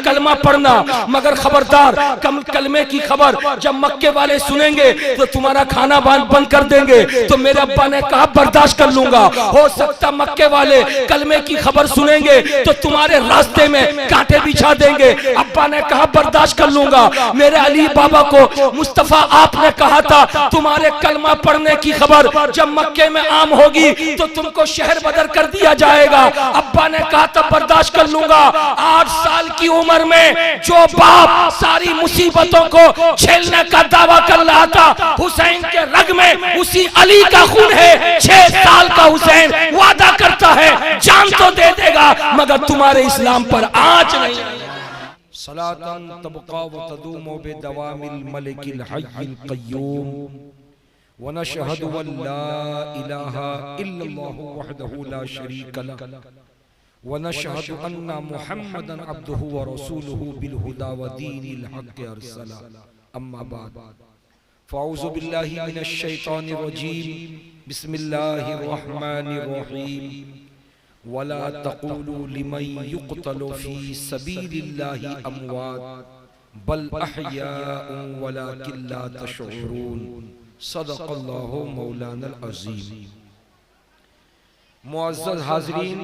कलमा पढ़ना, मगर खबरदार कलमे की खबर जब मक्के वाले सुनेंगे तो तुम्हारा खाना बंद कर देंगे। तो मेरे अब्बा ने कहा बर्दाश्त कर लूंगा। हो सकता मक्के वाले कलमे की खबर सुनेंगे तो तुम्हारे रास्ते में कांटे बिछा देंगे। अब्बा ने कहा बर्दाश्त कर लूंगा। मेरे अली बाबा को मुस्तफा आपने कहा था तुम्हारे कलमा पढ़ने की खबर जब मक्के में आम होगी तो तुमको शहर बदर कर दिया जाएगा। अब्बा ने कहा था बर्दाश्त कर लूंगा। 8 साल की उम्र में जो बाप सारी मुसीबतों को झेलने का दावा कर रहा था, हुसैन के रग में उसी अली का खून है। 6 साल का हुसैन वादा करता है जान तो दे देगा मगर तुम्हारे इस्लाम पर आँच नहीं। सलातन तबका व तदूम बिदवामिल मलिकिल हय्यिल क़य्यूम व नशहदु अल्ला इलाहा इल्लल्लाहु वहदहु ला शरीक लह व नशहदु अन्ना मुहम्मदन अब्दुहु व रसूलुहु बिल हुदा व दीनिल हक़ अरसला। अम्मा बाद फ़अऊज़ु बिल्लाहि मिनश शैतानिर रजीम। बिस्मिल्लाहिर रहमानिर रहीम। वला तक़ूलू लिमन युक़तलु फ़ी सबीलिल्लाहि अमवात बल अहयाउन वलाकिन ला तशऊरून। सदक़ल्लाहु मौलाना अज़ीम। मुअज़्ज़ज़ हाज़रीन,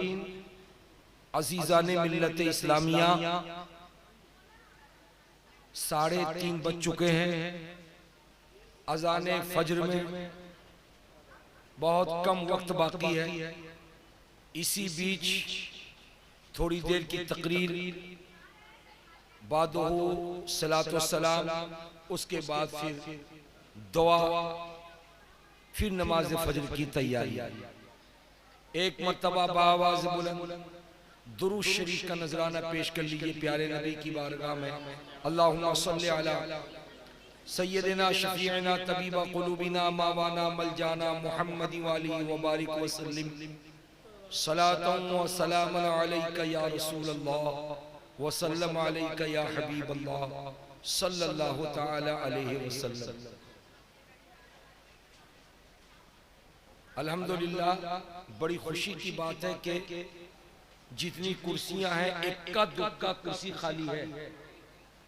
अज़ीज़ाने मिल्लत इस्लामिया, 3:30 बज चुके हैं। अज़ाने फज्र में बहुत कम वक्त बाकी है। इसी बीच थोड़ी देर की तकरीर, बादहु सलातो सलाम, उसके बाद फिर दुआ, फिर नमाज फज्र की तैयारी। एक मर्तबा बावाज़ बुलंद दुरूद शरीफ का नजराना पेश कर लीजिए प्यारे नबी की बारगाह में। अल्लाहुम्मा सल्ली अला सय्यदिना शफीअना तबीबा क़ुलूबिना मावाना मलजाना मुहम्मद वाली व बारिक वसल्लिम। सलातन व सलामन अलैका या रसूल अल्लाह व सल्लम अलैका या हबीब अल्लाह सल्लल्लाहु तआला अलैहि वसल्लम। अल्हम्दुलिल्लाह, बड़ी खुशी की बात है कि जितनी कुर्सियां हैं इक्का दुक्का कुर्सी खाली है,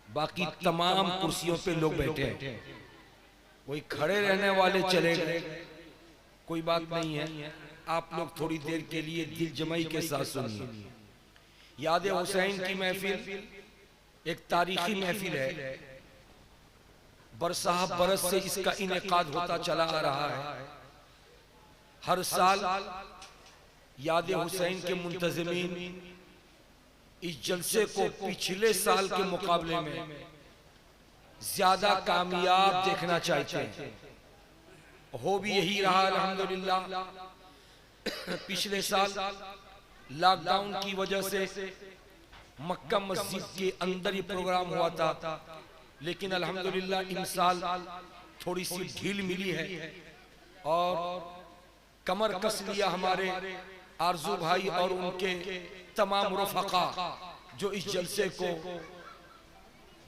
बाकी तमाम कुर्सियों पे लोग बैठे हैं। वही खड़े रहने वाले चले गए, कोई बात नहीं है। आप लोग थोड़ी देर के लिए दिल जमाई के साथ सुनिए। याद हुसैन की महफिल एक तारीखी महफिल है। बरसाह बरस से इसका इनेकाद होता चला आ रहा है। हर साल याद हुसैन के मुंतज़िमीन इस जलसे को पिछले साल के मुकाबले में ज्यादा कामयाब देखना चाहते हैं। हो भी यही रहा अल्हम्दुलिल्लाह। पिछले साल लॉकडाउन की वजह से मक्का मस्जिद के अंदर ही प्रोग्राम हुआ था, लेकिन अल्हम्दुलिल्लाह इन साल थोड़ी सी ढील मिली है और कमर कस लिया हमारे आरजू भाई और उनके तमाम रफ़क़ा जो इस जलसे को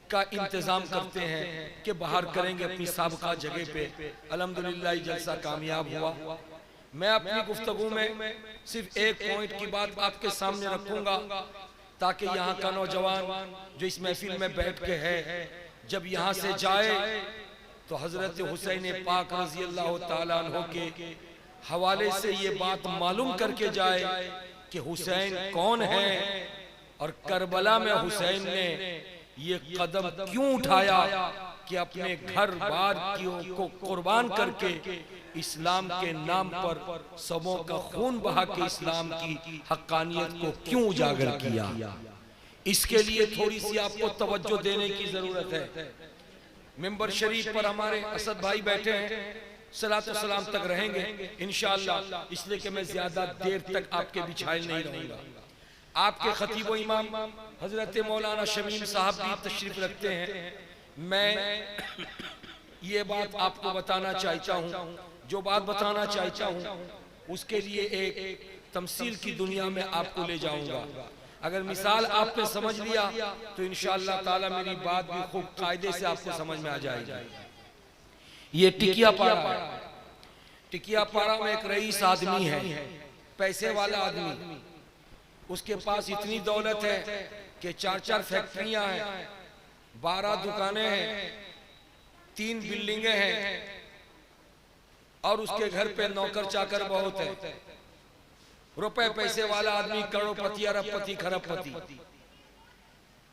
का इंतज़ाम करते हैं कि बाहर करेंगे अपनी साबका जगह पे। अल्हम्दुलिल्लाह ये जलसा कामयाब हुआ। मैं अपनी गुफ्तगू में सिर्फ एक पॉइंट की बात आपके सामने रखूंगा ताकि यहाँ का नौजवान जो इस महफिल में बैठ के है जब यहाँ से जाए तो हजरत हुसैन पाक रज़ी अल्लाह ताला अन्हु के हवाले से ये बात मालूम करके जाए कि हुसैन कौन है और करबला में हुसैन ने ये कदम क्यों उठाया कि अपने घर बार को कुर्बान करके इस्लाम के नाम पर सबों का खून बहा के इस्लाम की हक्कानियत को क्यों उजागर किया। इसके लिए थोड़ी सी आपको तवज्जो देने की जरूरत है। मिंबर शरीफ पर हमारे असद भाई बैठे हैं, सलातो सलाम तक रहेंगे इंशाअल्लाह, इसलिए कि मैं ज्यादा देर तक आपके बिछाए नहीं रहूंगा। आपके खतीब व इमाम हजरत मौलाना शमीम साहब भी तशरीफ रखते हैं। मैं ये बात आपको बताना चाहता हूँ, जो बात बताना चाहता हूँ उसके लिए एक तमसील की दुनिया में आपको ले जाऊंगा। अगर मिसाल आपने समझ लिया तो इंशाअल्लाह ताला मेरी बात भी खूब कायदे से आपको समझ में आ जाएगी। ये टिकिया पारा है। टिकिया पारा में एक रईस आदमी है, पैसे वाला आदमी। उसके पास इतनी दौलत है कि 4-4 फैक्ट्रियां हैं, 12 दुकानें हैं, 3 बिल्डिंगें हैं और उसके घर पे नौकर चाकर बहुत है। रुपए पैसे वाला आदमी, करोड़पति, अरबपति, खरबपति,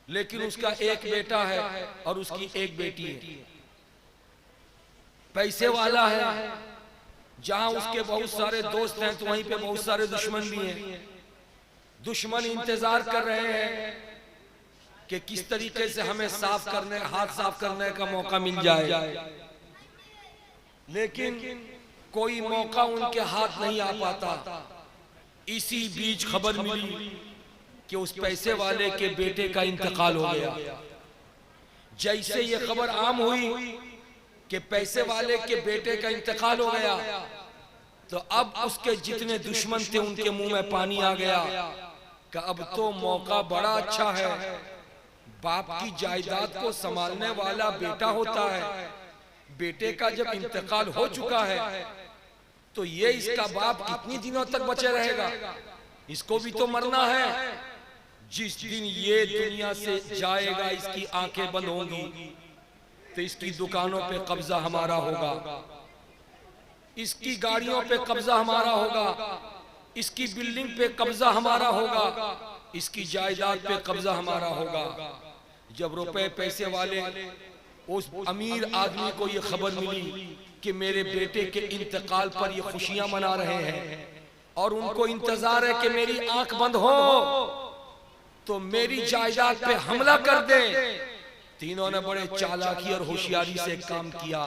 लेकिन उसका एक बेटा है और उसकी एक बेटी है। पैसे वाला है, जहां उसके बहुत सारे दोस्त हैं तो वहीं पे बहुत सारे दुश्मन भी हैं। दुश्मन इंतजार कर रहे हैं कि किस तरीके से हमें हाथ साफ करने का मौका मिल जाए, लेकिन कोई मौका उनके हाथ नहीं आ पाता। इसी बीच खबर मिली कि उस पैसे वाले के बेटे का इंतकाल हो गया। जैसे ये खबर आम हुई कि पैसे वाले के बेटे का इंतकाल हो गया, तो अब उसके जितने दुश्मन थे उनके मुंह में पानी आ गया कि अब तो मौका बड़ा अच्छा है। बाप की जायदाद को संभालने वाला बेटा होता है, बेटे का जब इंतकाल हो चुका है तो ये इसका बाप कितनी दिनों तक बचे रहेगा? इसको भी तो मरना है। जिस दिन ये दुनिया से जाएगा, इसकी आंखें बंद होंगी तो इसकी दुकानों पे कब्जा हमारा होगा, इसकी गाड़ियों पे कब्जा हमारा होगा, इसकी बिल्डिंग पे कब्जा हमारा होगा, इसकी जायदाद पे कब्जा हमारा होगा। जब रुपए पैसे वाले उस अमीर आदमी को ये खबर मिली कि मेरे बेटे के इंतकाल पर ये खुशियां मना रहे हैं और उनको इंतजार है कि मेरी आंख बंद हो तो मेरी जायदाद पे हमला कर दे, तीनों ने बड़े चालाकी और होशियारी से काम किया।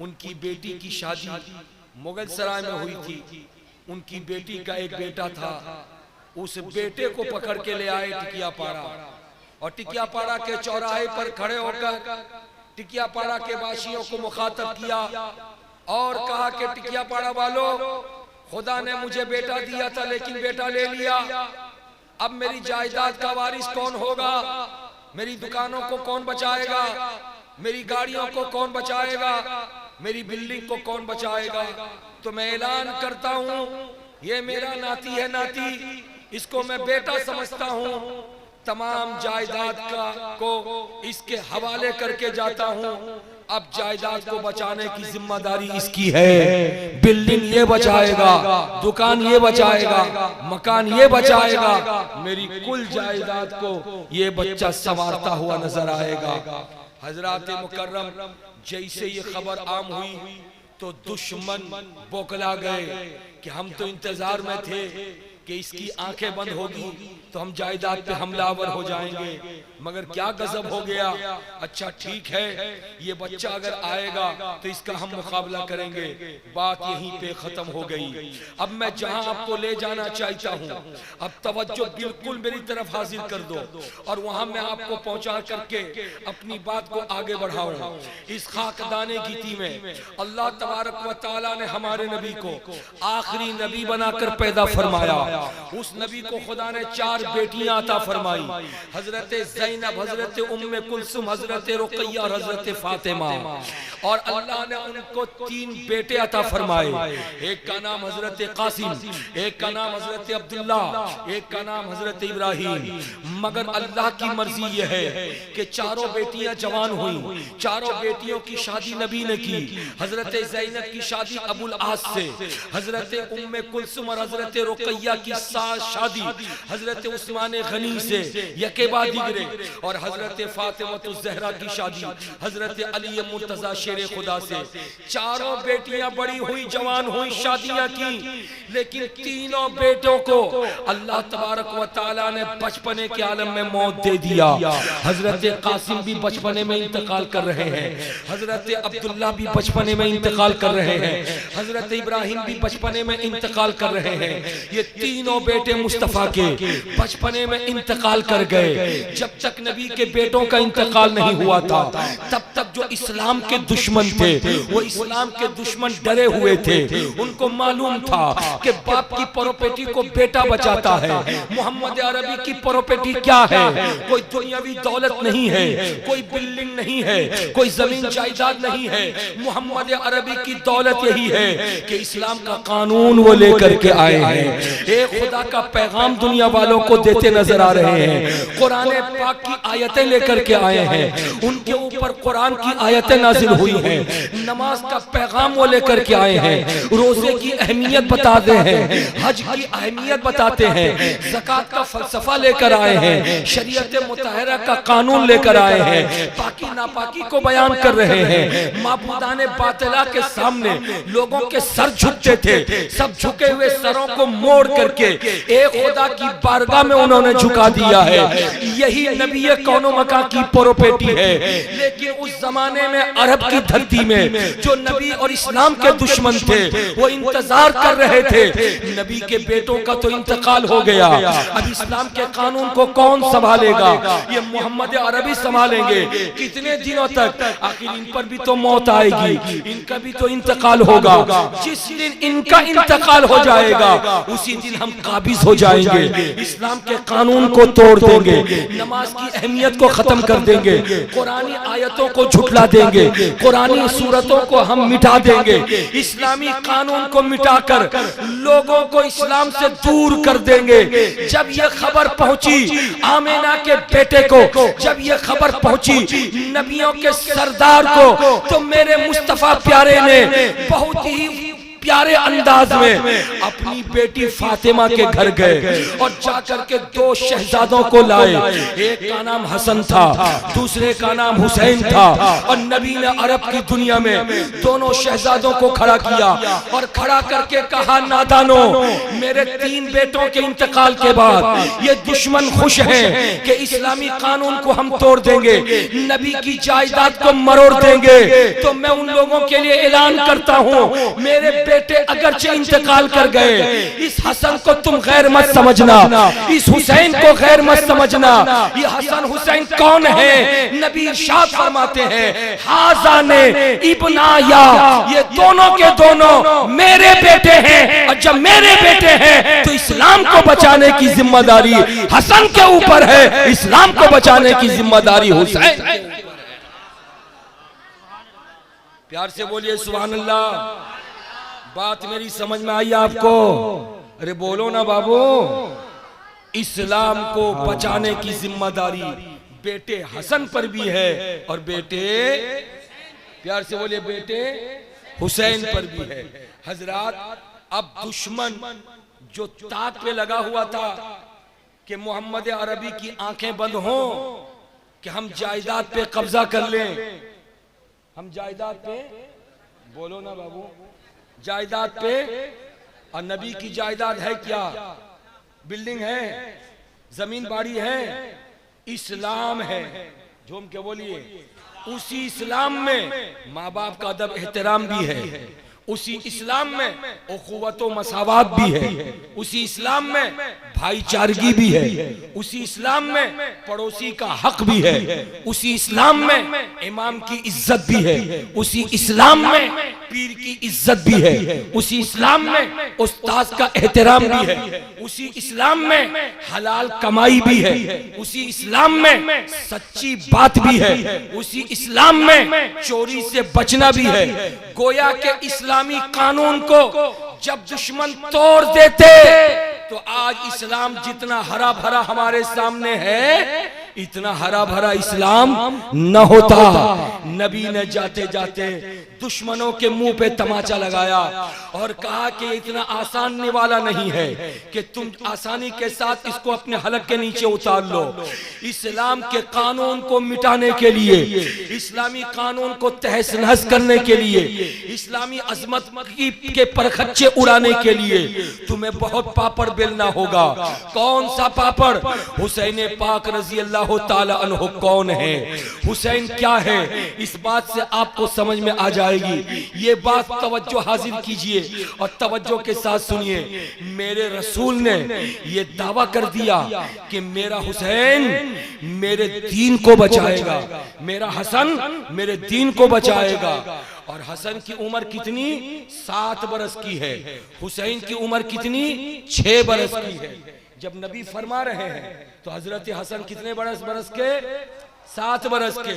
उनकी बेटी की शादी मुगल सराय में हुई थी। उनकी बेटी का एक बेटा था, उस बेटे को पकड़ के ले आए टिकियापाड़ा, और टिकियापाड़ा के चौराहे पर खड़े होकर टिकियापाड़ा के वासियों को मुखातब किया और कहा कि टिकियापाड़ा वालों, खुदा ने मुझे बेटा दिया था लेकिन बेटा ले लिया, अब मेरी जायदाद का वारिस कौन होगा? मेरी दुकानों को कौन बचाएगा? मेरी गाड़ियों को कौन बचाएगा? मेरी बिल्डिंग को कौन बचाएगा? तो मैं ऐलान करता हूँ, ये मेरा नाती है, नाती, इसको मैं बेटा समझता हूँ। तमाम जायदाद को इसके हवाले करके जाता हूँ। अब जायदाद को बचाने की जिम्मेदारी इसकी है। बिल्डिंग ये बचाएगा, दुकान ये बचाएगा, मकान ये बचाएगा, मेरी कुल जायदाद को ये बच्चा संवारता हुआ नजर आएगा। हजरात मुकर्रम, जैसे ये खबर आम हुई तो दुश्मन बौखला गए कि हम तो इंतजार में थे कि इसकी आंखें बंद होगी तो हम जायदाद पे हमलावर हो जाएंगे, मगर क्या गजब हो गया। अच्छा ठीक है, ये बच्चा अगर आएगा तो इसका हम मुकाबला करेंगे। बात यहीं पे खत्म हो गई। अब मैं जहां आपको ले जाना चाहता हूं, अब तवज्जो बिल्कुल मेरी तरफ हाजिर कर दो और वहां मैं आपको पहुंचा करके अपनी बात को आगे बढ़ाऊं। इस खाकदाने गीती में अल्लाह तबारक व तआला ने हमारे नबी को आखिरी नबी बनाकर पैदा फरमाया। उस नबी को खुदा ने 4 बेटियां अता फरमाई, हजरत ज़ैनब, हजरत उम्मे कुलसुम, हजरत रुक़ैया और हजरत फातिमा। और अल्लाह ने उनको 3 बेटे अता फरमाए। एक का नाम हजरत कासिम, एक का नाम हजरत अब्दुल्ला, एक का नाम हजरत इब्राहिम। मगर अल्लाह की मर्जी यह है कि चारों बेटियां जवान हुई। चारों बेटियों की शादी नबी ने की। हजरत ज़ैनब की शादी अबुल आस से, हजरत उम्मे कुलसुम और हजरत रुक़ैया की शादी हजरत उस्मान गनी से यके बाद दिगरे, और हजरत फातिमा ज़हरा की शादी हजरत अली मुर्तजा शेर खुदा से। चारों बेटियां बड़ी हुई, जवान हुई, शादियां की, लेकिन तीनों बेटों को अल्लाह तबारक व तआला ने बचपने के आलम में मौत दे दिया। हजरत कासिम भी बचपने में इंतकाल कर रहे हैं, हजरत अब्दुल्ला भी बचपने में इंतकाल कर रहे हैं, हजरत इब्राहिम भी बचपने में इंतकाल कर रहे हैं। ये तीनों बेटे मुस्तफा के बचपने में इंतकाल कर गए। जब तक नबी के बेटों का इंतकाल नहीं हुआ था, तब तक जो इस्लाम के दुश्मन थे वो इस्लाम के दुश्मन डरे हुए थे। उनको मालूम था कि बाप की प्रॉपर्टी को बेटा बचाता है। मोहम्मद अरबी की प्रॉपर्टी क्या है? कोई दुनियावी दौलत नहीं है, कोई बिल्डिंग नहीं है, कोई जमीन जायदाद नहीं है। मोहम्मद अरबी की दौलत यही है कि इस्लाम का कानून वो लेकर के आए हैं। एक खुदा का पैगाम दुनिया वालों को देते नजर आ रहे हैं। कुरान पाक की आयतें लेकर के आए हैं, उनके ऊपर कुरान की आयतें नाजिल हुई हैं। नमाज का पैगाम वो लेकर के आए हैं, रोजे की अहमियत बताते हैं, हज की अहमियत बताते हैं, ज़कात का फलसफा लेकर आए हैं, शरीयत मुतहरा का कानून लेकर आए हैं, पाकी नापाकी को बयान कर रहे हैं। माबूदाने बातिला के सामने लोगों के सर झुकते थे, सब झुके हुए सरों को मोड़ करके एक खुदा की बारगाह में उन्होंने झुका दिया है। यही नबी कौनो मका की प्रोपेटी है। लेकिन उस जमाने में अरब की धरती में जो नबी और इस्लाम के दुश्मन थे वो इंतजार कर रहे थे, नबी के बेटों का तो इंतकाल हो गया, अब इस्लाम के कानून को कौन संभालेगा? ये मोहम्मद अरबी संभालेंगे कितने दिनों तक? आखिर इन पर भी तो मौत आएगी, इनका भी तो इंतकाल होगा। जिस दिन इनका इंतकाल हो जाएगा उसी दिन हम काबिज हो जाएंगे, इस्लाम के कानून को तोड़ देंगे, नमाज की अहमियत को खत्म कर देंगे, कुरानी आयतों को झुठला देंगे, कुरानी सूरतों को हम मिटा देंगे, इस्लामी कानून को मिटाकर लोगों को इस्लाम से दूर कर देंगे। जब यह खबर पहुंची आमिना के बेटे को, जब यह खबर पहुंची नबियों के सरदार को, तो मेरे मुस्तफा प्यारे ने बहुत ही प्यारे अंदाज में अपनी बेटी फातिमा के घर गए और जाकर के दो शहजादों को लाए। एक का नाम हसन था, दूसरे का नाम हुसैन था, और नबी ने अरब की दुनिया में दोनों शहजादों को खड़ा किया और खड़ा करके कहा, नादानो, मेरे 3 बेटों के इंतकाल के बाद ये दुश्मन खुश हैं कि इस्लामी कानून को हम तोड़ देंगे, नबी की जायदाद को मरोड़ देंगे। तो मैं उन लोगों के लिए ऐलान करता हूँ, मेरे बेटे अगरचे इंतकाल कर गए, इस हसन को तुम गैर मत समझना, इस हुसैन को गैर मत समझना। ये हसन हुसैन कौन है? नबी इरशाद फरमाते हैं, हाजा ने इब्नाया, ये दोनों के दोनों मेरे बेटे हैं, और जब मेरे बेटे हैं तो इस्लाम को बचाने की जिम्मेदारी हसन के ऊपर है, इस्लाम को बचाने की जिम्मेदारी हुसैन के ऊपर है। प्यार से बोलिए सुभान अल्लाह। बात मेरी समझ में आई आपको? अरे बोलो ना बाबू। इस्लाम को बचाने की जिम्मेदारी बेटे हसन पर भी है और बेटे, प्यार से बोलिए, बेटे हुसैन पर भी है। हजरात, अब दुश्मन जो ताक पे लगा हुआ था कि मोहम्मद अरबी की आंखें बंद हों कि हम जायदाद पे कब्जा कर लें, हम जायदाद पे, बोलो ना बाबू, जायदाद पे, और नबी की जायदाद है क्या? बिल्डिंग है, जमीन बाड़ी है, इस्लाम है। झूम के बोलिए, उसी इस्लाम में माँ बाप का अदब एहतराम भी है, उसी इस्लाम में उखुवत व मसावात भी है, उसी इस्लाम में भाईचारगी भी है, उसी इस्लाम में पड़ोसी का हक भी है, उसी इस्लाम में इमाम की इज्जत भी है, उसी इस्लाम में पीर की इज्जत भी है, उसी इस्लाम में उस्ताद का एहतराम भी है, उसी इस्लाम में हलाल कमाई भी है, उसी इस्लाम में सच्ची बात भी है, उसी इस्लाम में चोरी से बचना भी है। गोया के इस्लामी कानून को जब दुश्मन तोड़ देते तो आज इस्लाम जितना हरा भरा हमारे सामने है, इतना हरा भरा इस्लाम न होता। नबी ने जाते जाते दुश्मनों के मुंह पे तमाचा लगाया और कहा कि इतना आसान वाला नहीं है कि तुम आसानी के साथ इसको अपने हलक के नीचे उतार लो। इस्लाम के कानून को मिटाने के लिए, इस्लामी कानून को तहस नहस करने के लिए, इस्लामी अजमत के परखच्चे उड़ाने के लिए तुम्हें बहुत पापड़ बेलना होगा। कौन सा पापड़? हुसैन पाक रजी अल्लाह ताला अन्हु कौन है, हुसैन क्या है, इस बात से आपको समझ में आ जाएगी। ये बात तवज्जो हाजिर कीजिए और तवज्जो के साथ सुनिए। मेरे रसूल ने ये दावा कर दिया कि मेरा हुसैन मेरे दीन को बचाएगा, मेरा हसन मेरे दीन को बचाएगा। और हसन की उम्र कितनी? 7 बरस की है। हुसैन की उम्र कितनी? 6 बरस की है। जब नबी फरमा रहे हैं तो हजरत हसन कितने बरस के? 7 बरस के,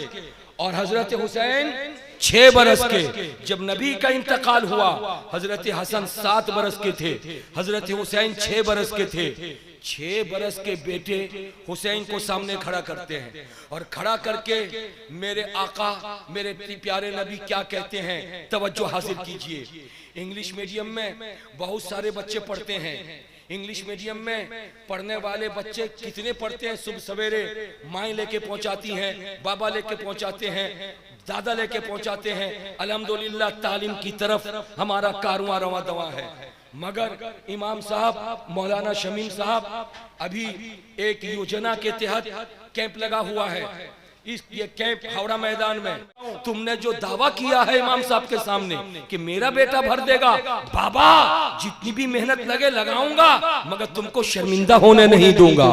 और हजरत हुसैन 6 बरस के। जब नबी का इंतकाल हुआ हजरत हसन 7 बरस के थे, हजरत हुसैन 6 बरस के थे। 6 बरस के बेटे हुसैन को सामने खड़ा करते हैं और खड़ा करके मेरे आका मेरे प्यारे नबी क्या कहते हैं, तवज्जो हासिल कीजिए। इंग्लिश मीडियम में बहुत सारे बच्चे पढ़ते हैं। इंग्लिश मीडियम में पढ़ने वाले बच्चे कितने पढ़ते हैं? सुबह सवेरे माएँ लेके पहुंचाती हैं, बाबा लेके पहुंचाते हैं, दादा लेके पहुंचाते हैं। अल्हम्दुलिल्लाह तालीम की तरफ हमारा कारवां रवा दवा है। मगर इमाम साहब मौलाना शमीम साहब अभी एक योजना के तहत कैंप लगा हुआ है। ये कैंप हावड़ा मैदान में तुमने जो दावा किया है इमाम साहब के सामने कि मेरा बेटा भर देगा, बाबा जितनी भी मेहनत लगे लगाऊंगा, मगर तुमको शर्मिंदा होने नहीं दूंगा,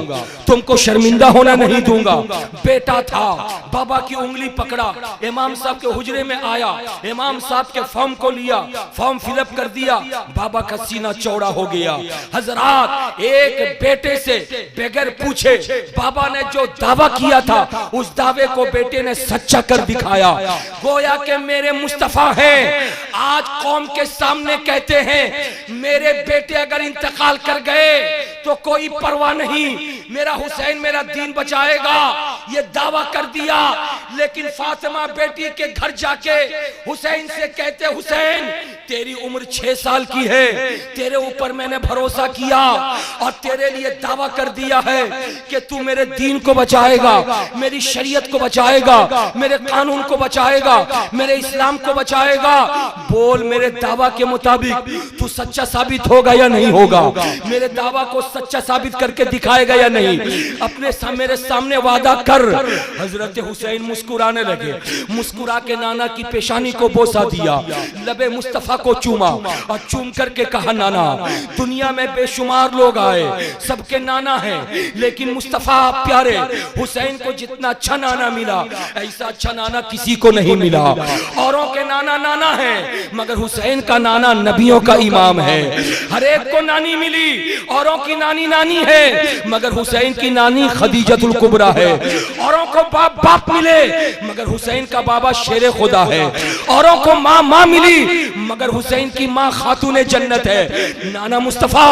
तुमको शर्मिंदा होने नहीं दूंगा। बेटा था, बाबा की उंगली पकड़ा, इमाम साहब के हुजरे में आया, इमाम साहब के फॉर्म को लिया, फॉर्म फिलअप कर दिया, बाबा का सीना चौड़ा हो गया। हजरात, एक बेटे से बगैर पूछे बाबा ने जो दावा किया था उस दावे को बेटे ने सच्चा कर दिखाया। गोया के मेरे मुस्तफा हैं, आज कौम के सामने कहते हैं मेरे बेटे अगर इंतकाल कर गए तो कोई परवाह नहीं, मेरा हुसैन मेरा दीन बचाएगा, ये दावा कर दिया। लेकिन फातिमा बेटी के घर जाके हुसैन से कहते, हुसैन तेरी उम्र 6 साल की है, तेरे ऊपर मैंने भरोसा किया और तेरे लिए दावा कर दिया है कि तू मेरे दीन को बचाएगा, मेरी शरीयत को बचाएगा, मेरे कानून को बचाएगा, मेरे इस्लाम को बचाएगा। बोल मेरे दावा के मुताबिक तू सच्चा साबित होगा या नहीं होगा? मेरे दावा को सच्चा साबित करके दिखाएगा या नहीं? मेरे सामने वादा कर। हजरत हुसैन मुस्कुराने लगे, मुस्कुरा के नाना की पेशानी को बोसा दिया, लबे मुस्तफा को चूमा और चूम करके कहा, नाना दुनिया में बेशुमार लोग आए, सबके नाना हैं, लेकिन मुस्तफा प्यारे हुसैन को जितना अच्छा नाना मिला ऐसा अच्छा नाना किसी को नहीं मिला। औरों के नाना नाना है, मगर हुसैन का नाना नबियों का इमाम है। हर एक को नानी मिली, औरों की नानी नानी है, मगर हुसैन की नानी खदीजतुल कुबरा है। औरों को बाप बाप मिले, मगर हुसैन का बाबा शेरे खुदा है। औरों को माँ माँ मिली, मगर हुसैन की माँ खातूने जन्नत है। नाना मुस्तफा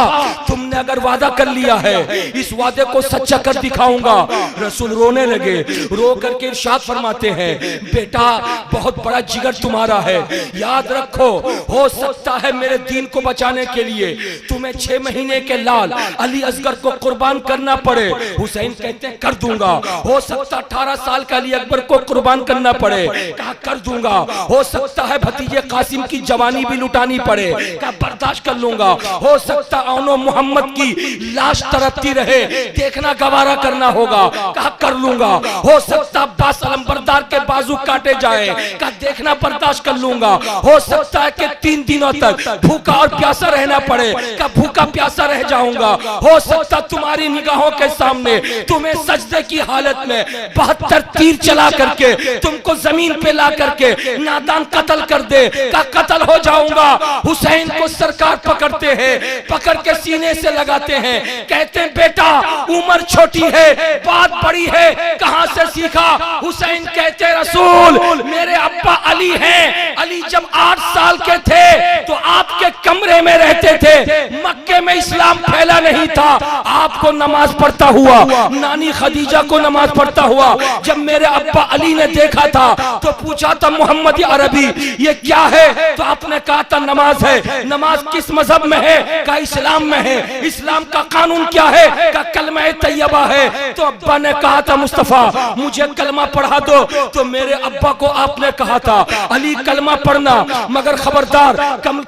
तुमने अगर वादा कर लिया है, इस वादे को सच्चा कर दिखाऊंगा। रसूल रोने लगे, रो करके इरशाद फरमाते हैं, बेटा बहुत बड़ा जिगर तुम्हारा है, याद रखो हो सकता है मेरे दीन को बचाने के लिए तुम्हें 6 महीने के लाल अली असगर को कुर्बान करना पड़े। हुसैन कहते हैं कर दूंगा। हो सकता 18 साल का अली अकबर को कुर्बान करना पड़े, कहा कर दूंगा। हो सकता है भतीजे कासिम की जवानी भी लुटानी पड़े, कहा बर्दाश्त कर लूंगा। हो सकता औनो मोहम्मद की लाश तरफती रहे, देखना गवारा करना होगा, कहा कर लूंगा। हो सकता अब्बास अलंबरदार के बाजू काटे जाए, कहा देखना बर्दाश्त कर लूंगा। हो सकता है कि 3 दिनों तक भूखा और प्यासा रहना पड़े, कहा भूखा प्यासा रह जाऊंगा। हो सकता तुम्हारी निगाहों के सामने तुम्हें सजदे की हालत में 72 तीर चला करके तुमको जमीन पे ला करके नादान कत्ल कर दे, का कत्ल हो जाऊंगा। हुसैन को सरकार पकड़ते हैं, पकड़ के सीने से लगाते हैं, कहते हैं बेटा उम्र छोटी है, बात बड़ी है, कहां से सीखा? हुसैन कहते रसूल मेरे अब्बा अली हैं, अली जब 8 साल के थे तो आपके कमरे में रहते थे, मक्के में इस्लाम फैला नहीं था, आपको नमाज पढ़ता हुआ, नानी खदीजा को नमाज पढ़ता हुआ जब मेरे अब्बा अली ने देखा था तो पूछा था मोहम्मद अरबी ये क्या है? तो आपने कहा था नमाज है। नमाज किस मजहब में है? का इस्लाम में है। इस्लाम का कानून क्या है? का कलमा तैयबा है। तो अब्बा ने कहा था मुस्तफा मुझे कलमा पढ़ा दो। तो मेरे अब्बा को आपने कहा था अली कलमा पढ़ना, मगर खबरदार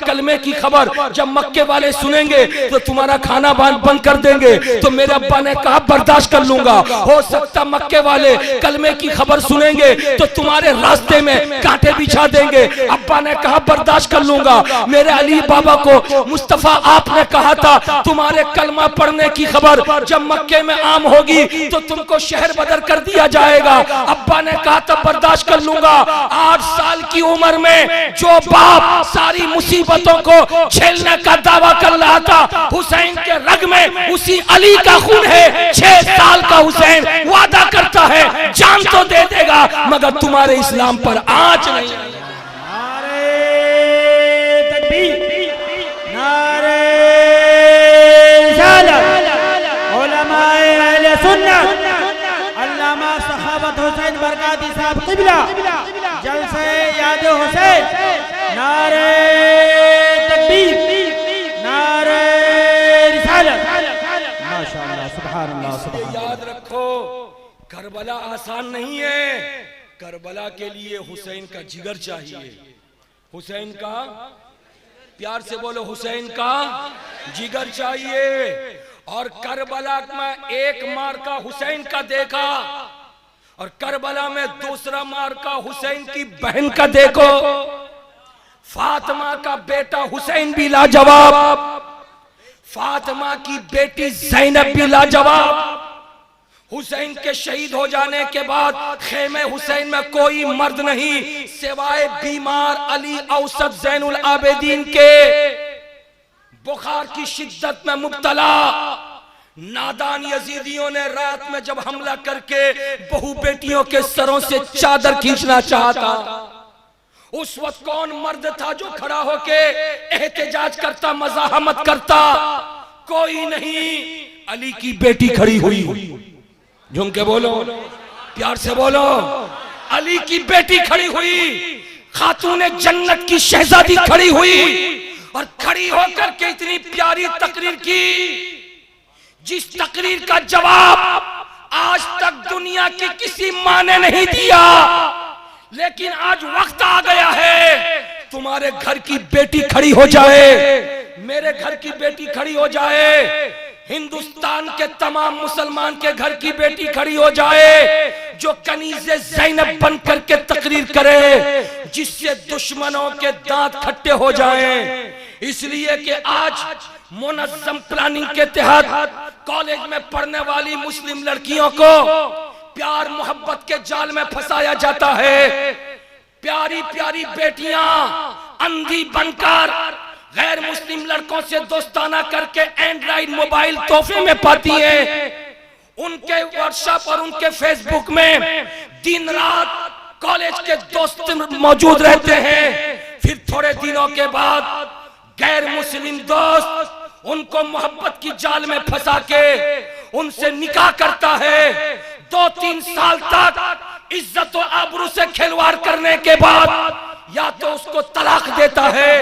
कलमे की खबर जब मक्के वाले सुनेंगे तो तुम्हारा खाना बंद कर देंगे। तो मेरे अब्बा ने कहा बर्दाश्त कर लूंगा। हो सकता मक्के वाले कलमे की खबर सुनेंगे तो तुम्हारे रास्ते में कांटे बिछा देंगे। अब्बा ने कहा बर्दाश्त कर लूंगा। मेरे अली बाबा को मुस्तफा आपने कहा था तुम्हारे कलमा पढ़ने की खबर जब मक्के में आम होगी तो तुमको शहर बदर कर दिया जाएगा। अब्बा ने कहा था बर्दाश्त कर लूंगा। 8 साल की उम्र में जो बाप सारी मुसीबतों को झेलने का दावा कर रहा था, हुसैन के रग में उसी अली का खून है। 6 साल का हुसैन वादा करता है जान तो दे मगर तुम्हारे इस्लाम पर आंच नहीं आएगी। नारे तकबीर, नारे रिसालत, उलमाए अहले सुन्नत, अल्लामा सखावत हुसैन बरकाती साहब क़िबला, जलसे याद हुसैन, नारे तकबीर, नारे रिसालत। माशाअल्लाह, सुभान अल्लाह, सुभान अल्लाह। याद रखो, करबला आसान नहीं है। करबला के लिए हुसैन का जिगर चाहिए। हुसैन का, प्यार से बोलो, हुसैन का जिगर चाहिए। और करबला में एक मार्का हुसैन का देखा और करबला में दूसरा मार्का हुसैन की बहन का देखो। फातिमा का बेटा हुसैन भी लाजवाब, फातिमा की बेटी ज़ैनब भी लाजवाब। हुसैन के शहीद हो जाने के बाद खेमे हुसैन में कोई मर्द नहीं सिवाय बीमार अली औसत ज़ैनुल आबिदीन के। बुखार की शिद्दत में मुब्तला नादान यजीदियों ने रात में जब हमला करके बहू बेटियों के सरों से चादर खींचना चाहता, उस वक्त कौन मर्द था जो खड़ा होके एहतजाज करता, मज़ाहमत करता? कोई नहीं। अली की बेटी खड़ी हुई। झूम के बोलो, प्यार से बोलो, अली की बेटी खड़ी हुई। खातूने जन्नत की शहजादी खड़ी हुई और खड़ी होकर के इतनी प्यारी तकरीर की, जिस तकरीर का जवाब आज तक दुनिया की किसी माँ ने नहीं दिया। लेकिन आज वक्त आ गया है, तुम्हारे घर की बेटी खड़ी हो जाए, मेरे घर की बेटी खड़ी हो जाए, हिंदुस्तान के तमाम मुसलमान के घर की बेटी खड़ी हो जाए, जो कनीज़े ज़ैनब बन करके तकरीर करे, जिससे दुश्मनों के दांत खट्टे हो जाएं। इसलिए कि आज मुनज़्ज़म प्लानिंग के तहत कॉलेज में पढ़ने वाली मुस्लिम लड़कियों को प्यार मोहब्बत के जाल में फंसाया जाता है। प्यारी प्यारी बेटियां अंधी बनकर गैर मुस्लिम लड़कों से दोस्ताना करके एंड्रॉइड मोबाइल तोहफे में पाती हैं। उनके व्हाट्सएप और उनके फेसबुक में दिन रात कॉलेज के दोस्त मौजूद रहते हैं। फिर थोड़े दिनों के बाद गैर मुस्लिम दोस्त उनको मोहब्बत की जाल में फंसा के उनसे निकाह करता है। 2-3 साल तक इज्जत और आबरू से खिलवाड़ करने के बाद या तो उसको तलाक देता है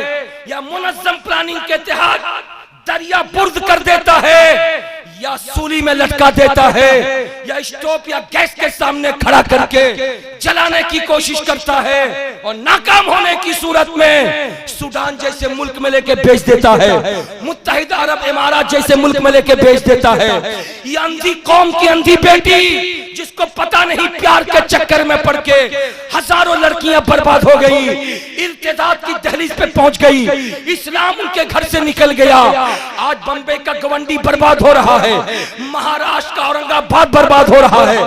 या मुनज़्ज़म प्लानिंग के तहत दरिया बुर्द कर देता है, या सूली में लटका देता है, या स्टोव या गैस के सामने खड़ा करके जलाने की कोशिश करता है। और नाकाम होने की सूरत में सूडान जैसे मुल्क में लेके भेज देता है, मुत्तहिदा अरब इमारात जैसे मुल्क में लेके भेज देता है। ये अंधी कौम की अंधी बेटी जिसको पता नहीं, प्यार के चक्कर में पड़ के हजारों लड़कियां बर्बाद हो गई, इर्तिदाद की दहलीज पे पहुंच गई, इस्लाम उनके घर से निकल गया। आज बम्बई का गवंडी बर्बाद हो रहा है, महाराष्ट्र का औरंगाबाद बर्बाद हो रहा है,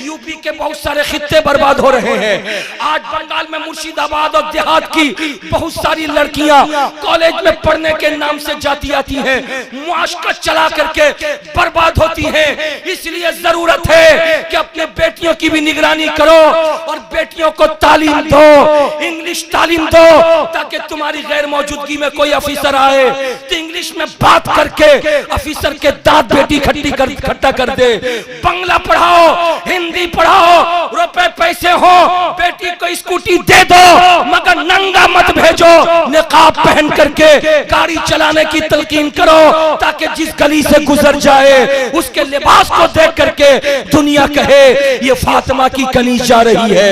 यूपी के बहुत सारे खित्ते बर्बाद हो रहे हैं। आज बंगाल में मुर्शिदाबाद और देहात की बहुत सारी लड़कियां कॉलेज में पढ़ने के नाम से जाती आती हैं, मुआशकत चला करके बर्बाद होती हैं। इसलिए जरूरत है कि अपने बेटियों की भी निगरानी करो और बेटियों को तालीम दो, इंग्लिश तालीम दो, ताकि तुम्हारी गैर मौजूदगी में कोई अफिसर आए तो इंग्लिश में बात करके अफिसर के दांत बेटी खट्टा कर दे। बंगला पढ़ाओ, हिंदी पढ़ाओ, रुपए पैसे हो, बेटी को स्कूटी दे दो, मगर नंगा मत भेजो। निकाब पहन करके गाड़ी चलाने की तलकीन करो, ताकि जिस गली से गुजर जाए उसके लिबास को देख करके दुनिया कहे ये फातिमा की कनीज जा रही है,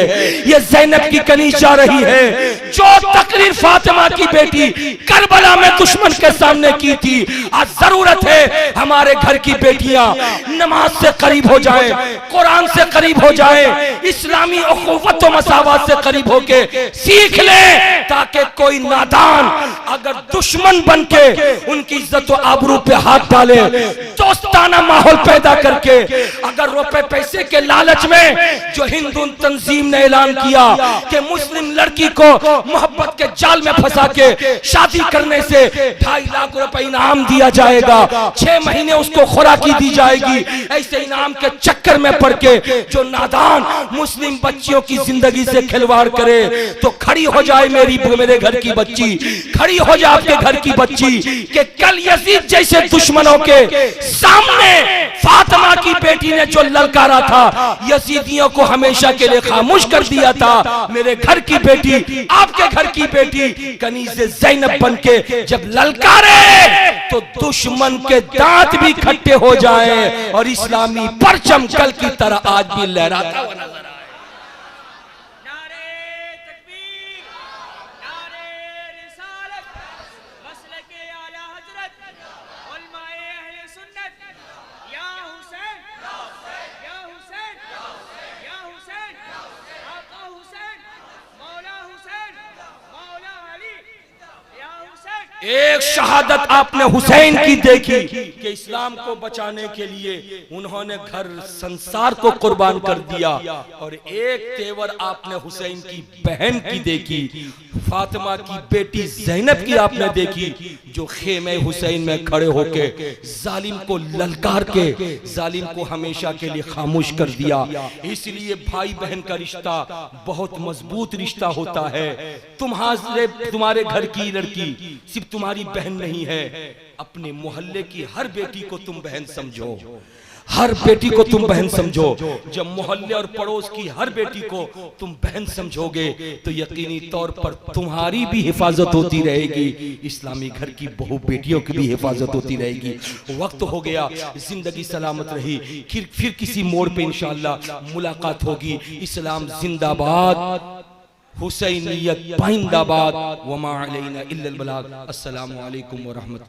ये ज़ैनब की कनीज जा रही है। जो तकरीर फातिमा की बेटी करबला में दुश्मन के सामने की थी, आज जरूरत है हमारे घर की बेटियां नमाज से करीब हो जाएं, कुरान से करीब हो जाएं, इस्लामी उखुवत व मसावत से करीब होके सीख लें, ताकि कोई नादान अगर दुश्मन बन के उनकी इज्जत और आबरू पे हाथ डाले, दोस्ताना माहौल पैदा करके, अगर रुपए पैसे के लालच में जो हिंदू तंजीम ने ऐलान किया कि मुस्लिम लड़की को मोहब्बत के जाल में फंसा के शादी करने से 2.5 लाख रुपए इनाम दिया जाएगा, 6 महीने उसको खुराकी दी जाएगी, ऐसे इनाम के चक्कर में पड़ के जो नादान मुस्लिम बच्चियों की जिंदगी से खिलवाड़ करे, तो खड़ी हो जाए मेरे घर की बच्ची, खड़ी हो जाए आपके घर की बच्ची कि कल यजीद जैसे दुश्मनों के सामने फातिमा की बेटी ने जो ललकारा था, यजीदियों को हमेशा के लिए खामोश कर दिया था, मेरे घर की बेटी, आपके घर की बेटी कनीज़े ज़ैनब बन के जब ललकारे तो दुश्मन के दांत भी खट्टे हो जाएं और इस्लामी परचम कल की तरह आज भी लहराता हुआ नजर आए। एक शहादत आपने हुसैन की देखी कि इस्लाम को बचाने के लिए उन्होंने घर संसार को कुर्बान कर दिया, और एक तेवर आपने हुसैन की बहन की देखी, फातिमा की बेटी ज़ैनब की आपने देखी, जो खेमे हुसैन में खड़े होके जालिम को ललकार के जालिम को हमेशा के लिए खामोश कर दिया। इसलिए भाई बहन का रिश्ता बहुत मजबूत रिश्ता होता है। तुम्हारे घर की लड़की सिर्फ तुम्हारी बहन नहीं है, अपने मोहल्ले की हर बेटी को तुम बहन समझो, हर बेटी को तुम बहन समझो। जब मोहल्ले और पड़ोस की हर बेटी को तुम बहन समझोगे तो यकीनी तौर पर तुम्हारी भी हिफाजत होती रहेगी, इस्लामी घर की बहु बेटियों की भी हिफाजत होती रहेगी। वक्त हो गया, जिंदगी सलामत रही, फिर किसी मोड़ पे इंशाअल्लाह मुलाकात होगी। इस्लाम जिंदाबाद, हुसैनियत पाइंदाबाद, वमा अलैना इल्लल बलाग। अस्सलामु अलैकुम व रहमतुल्लाह।